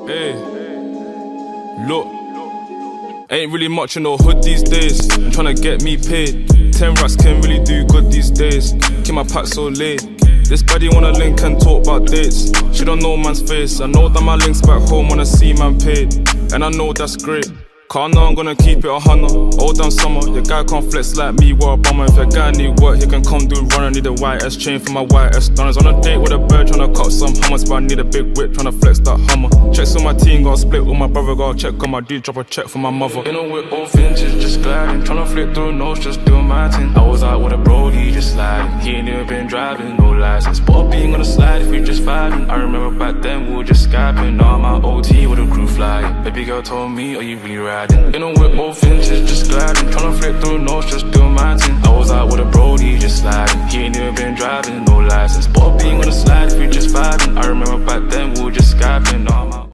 Hey, look, ain't really much in no hood these days. I'm tryna get me paid. 10 racks can really do good these days. Keep my pack so late. This baddie wanna link and talk about dates. She don't know man's face. I know that my links back home wanna see man paid. And I know that's great. Cause I know I'm gonna keep it 100. Old damn summer, your guy can't flex like me, what a bummer. If your guy need work, he can come do run. I need a white S chain for my white S stunners. On a date with a bird, tryna cut some hummus, but I need a big whip, tryna flex that Hummer. Checks on my team, got split with my brother, got check on my dude, drop a check for my mother. You know we're all vintage, just gliding, tryna flip through notes, just doing my thing. I was out with a bro, he just sliding. He ain't never been driving, no license. But being on the slide if we just vibing. I remember back then we were just skyping. Now I'm out OT with a crew flying. Baby girl told me, are you really riding? You know we're all vintage, just gliding, tryna flip through notes, just doing my thing. I was out with a bro, he just sliding. He ain't never been driving, no license. But being on the slide if we just vibing. I remember back then we were just skyping. Now I'm out.